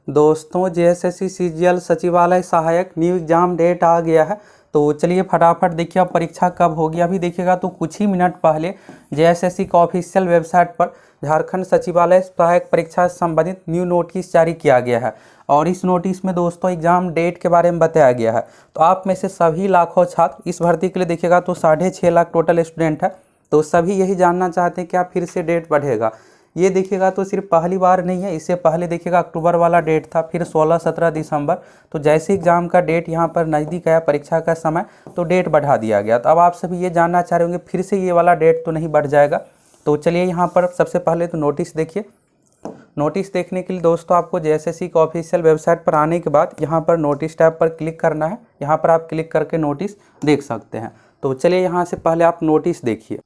दोस्तों JSSC CGL सचिवालय सहायक न्यू एग्जाम डेट आ गया है। तो चलिए फटाफट देखिए अब परीक्षा कब होगी। अभी देखिएगा तो कुछ ही मिनट पहले जेएसएससी का ऑफिशियल वेबसाइट पर झारखंड सचिवालय सहायक परीक्षा से संबंधित न्यू नोटिस जारी किया गया है और इस नोटिस में दोस्तों एग्जाम डेट के बारे में बताया गया है। तो आप में से सभी लाखों छात्र इस भर्ती के लिए देखिएगा तो 6.5 लाख टोटल स्टूडेंट है। तो सभी यही जानना चाहते हैं क्या फिर से डेट बढ़ेगा। ये देखिएगा तो सिर्फ पहली बार नहीं है, इससे पहले देखिएगा अक्टूबर वाला डेट था, फिर 16-17 दिसंबर। तो जैसे एग्जाम का डेट यहाँ पर नज़दीक आया परीक्षा का समय तो डेट बढ़ा दिया गया। तो अब आप सभी ये जानना चाह रहे होंगे फिर से ये वाला डेट तो नहीं बढ़ जाएगा। तो चलिए यहाँ पर सबसे पहले तो नोटिस देखिए। नोटिस देखने के लिए दोस्तों आपको जेएसएससी का ऑफिशियल वेबसाइट पर आने के बाद यहाँ पर नोटिस टैब पर क्लिक करना है। यहाँ पर आप क्लिक करके नोटिस देख सकते हैं। तो चलिए यहाँ से पहले आप नोटिस देखिए।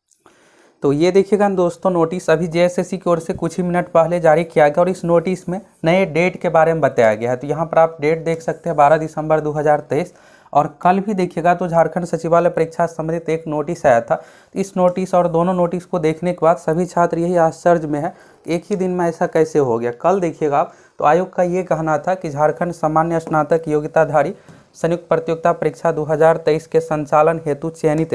तो ये देखिएगा दोस्तों नोटिस अभी जेएसएससी की ओर से कुछ ही मिनट पहले जारी किया गया और इस नोटिस में नए डेट के बारे में बताया गया है। तो यहाँ पर आप डेट देख सकते हैं 12 दिसंबर 2023। और कल भी देखिएगा तो झारखंड सचिवालय परीक्षा से संबंधित एक नोटिस आया था। इस नोटिस और दोनों नोटिस को देखने के बाद सभी छात्र यही आश्चर्य में है एक ही दिन में ऐसा कैसे हो गया। कल देखिएगा आप तो आयोग का ये कहना था कि झारखंड सामान्य स्नातक योग्यताधारी संयुक्त प्रतियोगिता परीक्षा 2023 के संचालन हेतु चयनित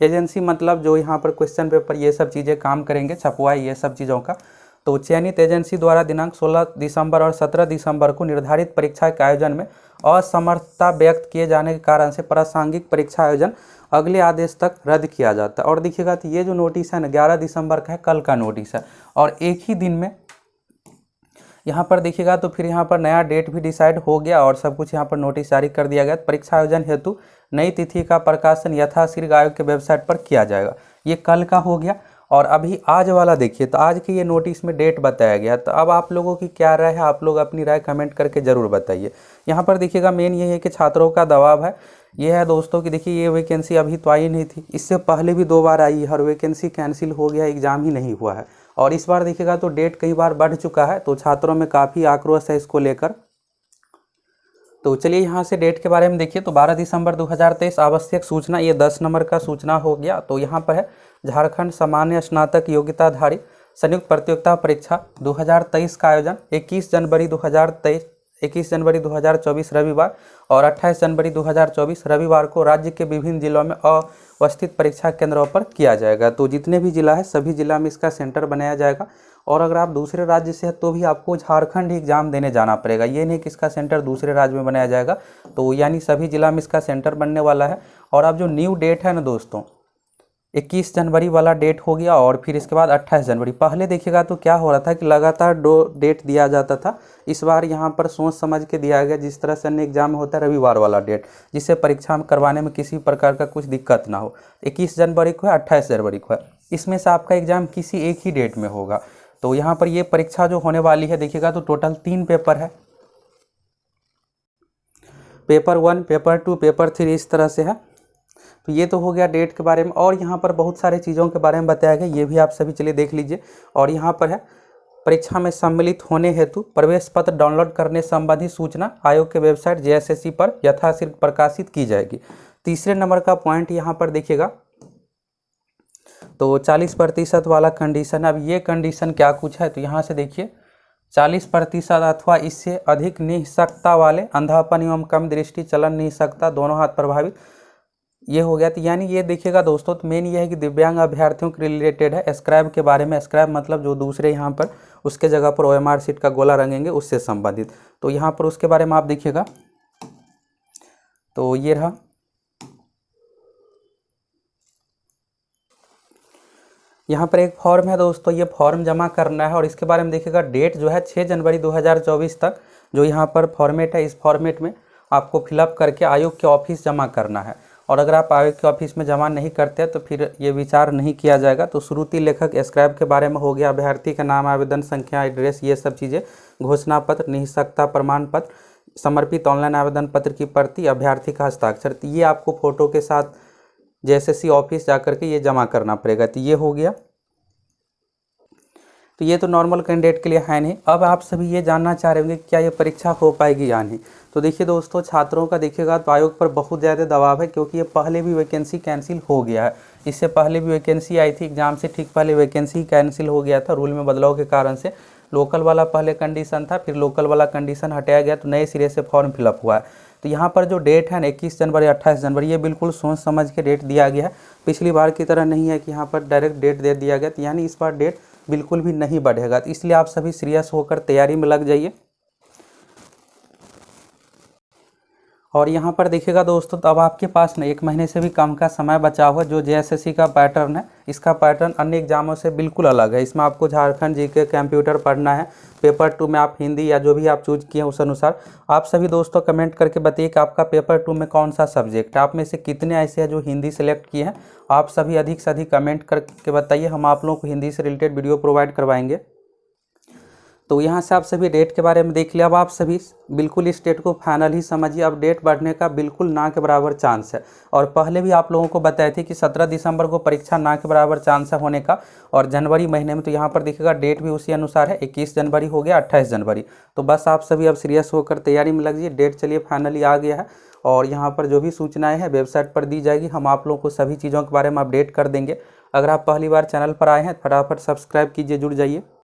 एजेंसी मतलब जो यहाँ पर क्वेश्चन पेपर ये सब चीज़ें काम करेंगे, छपवाई ये सब चीज़ों का। तो चयनित एजेंसी द्वारा दिनांक 16 दिसंबर और 17 दिसंबर को निर्धारित परीक्षा के आयोजन में असमर्थता व्यक्त किए जाने के कारण से प्रासंगिक परीक्षा आयोजन अगले आदेश तक रद्द किया जाता है। और देखिएगा तो ये जो नोटिस है ना 11 दिसंबर का है, कल का नोटिस है और एक ही दिन में यहाँ पर देखिएगा तो फिर यहाँ पर नया डेट भी डिसाइड हो गया और सब कुछ यहाँ पर नोटिस जारी कर दिया गया। परीक्षा आयोजन हेतु नई तिथि का प्रकाशन यथाशीघ्र आयोग के वेबसाइट पर किया जाएगा। ये कल का हो गया। और अभी आज वाला देखिए तो आज की ये नोटिस में डेट बताया गया। तो अब आप लोगों की क्या राय है, आप लोग अपनी राय कमेंट करके ज़रूर बताइए। यहाँ पर देखिएगा मेन ये है कि छात्रों का दबाव है। ये है दोस्तों कि देखिए ये वैकेंसी अभी तो आई नहीं थी, इससे पहले भी 2 बार आई, हर वैकेंसी कैंसिल हो गया, एग्ज़ाम ही नहीं हुआ है। और इस बार देखिएगा तो डेट कई बार बढ़ चुका है। तो छात्रों में काफ़ी आक्रोश है इसको लेकर। तो चलिए यहाँ से डेट के बारे में देखिए। तो 12 दिसंबर 2023 आवश्यक सूचना, ये 10 नंबर का सूचना हो गया। तो यहाँ पर है झारखंड सामान्य स्नातक योग्यताधारी संयुक्त प्रतियोगिता परीक्षा 2023 का आयोजन 21 जनवरी 2024 रविवार और 28 जनवरी 2024 रविवार को राज्य के विभिन्न जिलों में अवस्थित परीक्षा केंद्रों पर किया जाएगा। तो जितने भी जिला है सभी जिला में इसका सेंटर बनाया जाएगा। और अगर आप दूसरे राज्य से हैं तो भी आपको झारखंड ही एग्जाम देने जाना पड़ेगा, ये नहीं कि इसका सेंटर दूसरे राज्य में बनाया जाएगा। तो यानी सभी जिला में इसका सेंटर बनने वाला है। और अब जो न्यू डेट है ना दोस्तों 21 जनवरी वाला डेट हो गया और फिर इसके बाद 28 जनवरी। पहले देखिएगा तो क्या हो रहा था कि लगातार 2 डेट दिया जाता था। इस बार यहाँ पर सोच समझ के दिया गया, जिस तरह से अन्य एग्जाम में होता है रविवार वाला डेट, जिससे परीक्षा में करवाने में किसी प्रकार का कुछ दिक्कत ना हो। 21 जनवरी को है, 28 जनवरी को है, इसमें से आपका एग्जाम किसी एक ही डेट में होगा। तो यहाँ पर ये परीक्षा जो होने वाली है देखिएगा तो टोटल 3 पेपर है, पेपर 1, पेपर 2, पेपर 3 इस तरह से है। तो ये तो हो गया डेट के बारे में। और यहाँ पर बहुत सारे चीज़ों के बारे में बताया गया, ये भी आप सभी चलिए देख लीजिए। और यहाँ पर है परीक्षा में सम्मिलित होने हेतु प्रवेश पत्र डाउनलोड करने संबंधी सूचना आयोग के वेबसाइट जेएसएससी पर यथाशीघ्र प्रकाशित की जाएगी। तीसरे नंबर का पॉइंट यहाँ पर देखिएगा तो 40% वाला कंडीशन। अब ये कंडीशन क्या कुछ है तो यहाँ से देखिए 40% अथवा इससे अधिक निःशक्तता वाले, अंधापन एवं कम दृष्टि, चलन नहीं सकता, दोनों हाथ प्रभावित, ये हो गया। तो यानी ये देखिएगा दोस्तों तो मेन ये है कि दिव्यांग अभ्यर्थियों के रिलेटेड है। स्क्रैब के बारे में, स्क्रैब मतलब जो दूसरे यहाँ पर उसके जगह पर ओएमआर सीट का गोला रंगेंगे उससे संबंधित। तो यहाँ पर उसके बारे में आप देखिएगा तो ये रहा। यहाँ पर एक फॉर्म है दोस्तों, ये फॉर्म जमा करना है और इसके बारे में देखिएगा डेट जो है 6 जनवरी 2024 तक जो यहाँ पर फॉर्मेट है, इस फॉर्मेट में आपको फिलअप करके आयोग के ऑफिस जमा करना है। और अगर आप आयोग के ऑफिस में जमा नहीं करते हैं तो फिर ये विचार नहीं किया जाएगा। तो श्रुति लेखक स्क्रैब के बारे में हो गया, अभ्यर्थी का नाम, आवेदन संख्या, एड्रेस, ये सब चीज़ें, घोषणा पत्र, निःशक्तता प्रमाण पत्र, समर्पित ऑनलाइन आवेदन पत्र की प्रति, अभ्यर्थी का हस्ताक्षर, तो ये आपको फोटो के साथ जेएसएससी ऑफिस जा करके ये जमा करना पड़ेगा। तो ये हो गया। तो ये तो नॉर्मल कैंडिडेट के लिए है नहीं। अब आप सभी ये जानना चाह रहे होंगे क्या ये परीक्षा हो पाएगी या नहीं। तो देखिए दोस्तों छात्रों का देखिएगा तो आयोग पर बहुत ज़्यादा दबाव है, क्योंकि ये पहले भी वैकेंसी कैंसिल हो गया है। इससे पहले भी वैकेंसी आई थी, एग्जाम से ठीक पहले वैकेंसी कैंसिल हो गया था रूल में बदलाव के कारण से। लोकल वाला पहले कंडीशन था, फिर लोकल वाला कंडीशन हटाया गया तो नए सिरे से फॉर्म फिलअप हुआ है। तो यहाँ पर जो डेट है ना 21 जनवरी 28 जनवरी, ये बिल्कुल सोच समझ के डेट दिया गया है। पिछली बार की तरह नहीं है कि यहाँ पर डायरेक्ट डेट दे दिया गया, तो यानी इस बार डेट बिल्कुल भी नहीं बढ़ेगा। तो इसलिए आप सभी सीरियस होकर तैयारी में लग जाइए। और यहाँ पर देखिएगा दोस्तों, तो अब आपके पास ना 1 महीने से भी कम का समय बचा हुआ। जो जेएसएससी का पैटर्न है, इसका पैटर्न अन्य एग्जामों से बिल्कुल अलग है। इसमें आपको झारखंड जीके कंप्यूटर पढ़ना है। पेपर 2 में आप हिंदी या जो भी आप चूज किए उस अनुसार। आप सभी दोस्तों कमेंट करके बताइए कि आपका पेपर 2 में कौन सा सब्जेक्ट है। आप में से कितने ऐसे हैं जो हिंदी सेलेक्ट किए हैं। आप सभी अधिक से अधिक कमेंट करके बताइए, हम आप लोगों को हिंदी से रिलेटेड वीडियो प्रोवाइड करवाएंगे। तो यहाँ से आप सभी डेट के बारे में देख लिया। अब आप सभी बिल्कुल इस डेट को फाइनल ही समझिए। अब डेट बढ़ने का बिल्कुल ना के बराबर चांस है। और पहले भी आप लोगों को बताए थे कि 17 दिसंबर को परीक्षा ना के बराबर चांस है होने का, और जनवरी महीने में। तो यहाँ पर देखिएगा डेट भी उसी अनुसार है, 21 जनवरी हो गया 28 जनवरी। तो बस आप सभी अब सीरियस होकर तैयारी में लग जाइए। डेट चलिए फाइनली आ गया है, और यहाँ पर जो भी सूचनाएँ हैं वेबसाइट पर दी जाएगी। हम आप लोगों को सभी चीज़ों के बारे में अपडेट कर देंगे। अगर आप पहली बार चैनल पर आए हैं फटाफट सब्सक्राइब कीजिए, जुड़ जाइए।